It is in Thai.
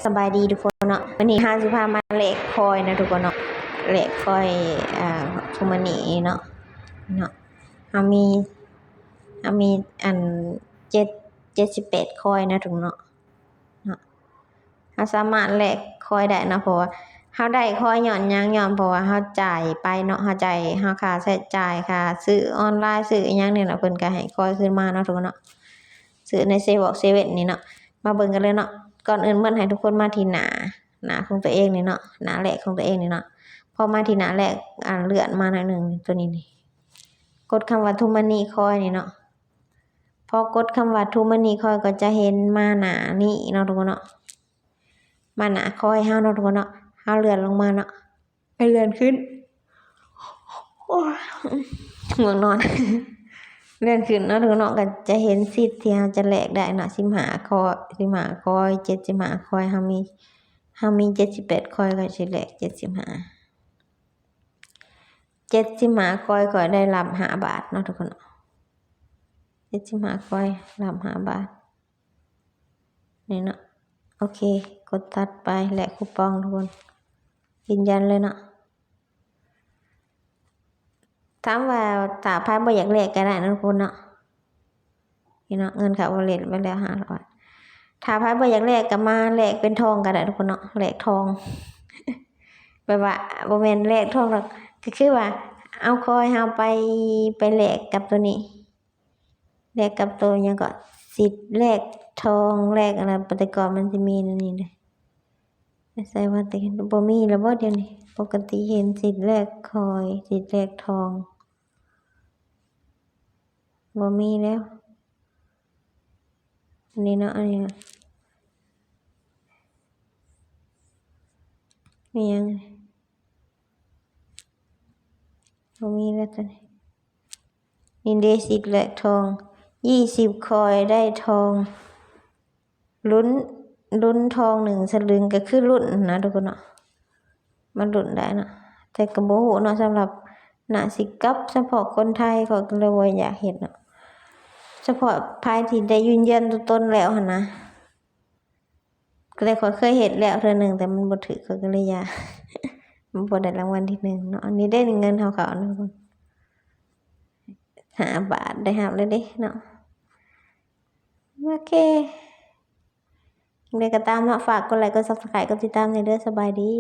สบายดีทุกคนเนาะวันนี้55มาเลขคอยนะทุกคนเนาะเลขคอยทุมานีเนาะเฮามีอัน78คอยนะทุกเนาะเฮาสามารถแลกคอยได้นะเพราะว่าเฮาได้คอยย้อนหยังย้อนเพราะว่าเฮาจ่ายไปเนาะเฮาจ่ายเฮาค่าใช้จ่ายค่าซื้อออนไลน์ซื้ออิหยังนี่ล่ะเพิ่นก็ให้คอยคืนมาเนาะทุกคนเนาะซื้อในเซเว่นนี่เนาะมาเบิ่งกันเลยเนาะก่อนอื่นเบิ่งให้ทุกคนมาที่หน้าของตัวเองนี่เนาะหน้าแรกของตัวเองนี่เนาะพอมาที่หน้าแรกเลื่อนมาหน่อยนึงตัวนี้นี่กดคำว่า True Money Coin นี่เนาะพอกดคำว่า True Money Coin ก็จะเห็นมาหน้านี้เนาะทุกคนเนาะมาหน้าคอยเฮาเนาะทุกคนเนาะเฮาเลื่อนลงมาเนาะไปเลื่อนขึ้นโอ้ยง่วงนอน เลื่อนขึ้นเนาะทุกคนเนาะก็จะเห็นสิทธิ์ที่เฮาจะแลกได้เนาะ15คอย75คอยเฮามี78คอยก็สิแลก75คอยก็ได้รับ5 บาทเนาะทุกคนเนาะ75คอยรับ5 บาทนี่เนาะโอเคกดตัดไปแลกคูปองทุกคนยืนยันเลยเนาะถามว่าถ้าไผบ่อยากแลกก็ได้นะทุกคนเนาะนี่เนาะเงินเข้า wallet ไปแล้ว500ถ้าไผบ่อยากแลกก็มาแลกเป็นทองก็ได้ทุกคนเนาะแลกทอง แบบว่าบ่แม่นแลกทองหรอกก็คือว่าเอาคอยเฮาไปแลกกับตัวนี้แลกกับตัวหยังก็สิทธิ์แลกทองแลกอะไรแต่ก่อนมันสิมีนั่นนี่เด้ใส่ว่าแต่บ่มีแล้วบ่เดี๋ยวนี้ปกติเห็นสิทธิ์แลกคอยสิทธิ์แลกทองบ่มีแล้วอันนี้เนาะอันนี้มีหยังบ่มีแล้วตอนนี้นี่เด้สิทธิ์แลกทอง20คอยได้ทองลุ้นทอง1สลึงก็คือลุ้นนะทุกคนเนาะมันลุ้นได้เนาะแต่ก็บ่ฮู้เนาะสำหรับน่าสิกับเฉพาะคนไทยเขาก็เลยว่าอยากเฮ็ดเนาะเฉพาะภายที่ได้ยืนยันตัวตนแล้วหั่นนะก็เลยข้อยเคยเฮ็ดแล้วเทื่อนึงแต่มันบ่ถูกข้อยก็เลยอยาก มันบ่ได้รางวัลที่1เนาะอันนี้ได้เงินเขาๆเนาะทุกคน5 บาทได้รับเลยเด้เนาะโอเคยังไงก็ตามเนาะฝากกดไลค์กด Subscribe กดติดตามในเด้อสบายดี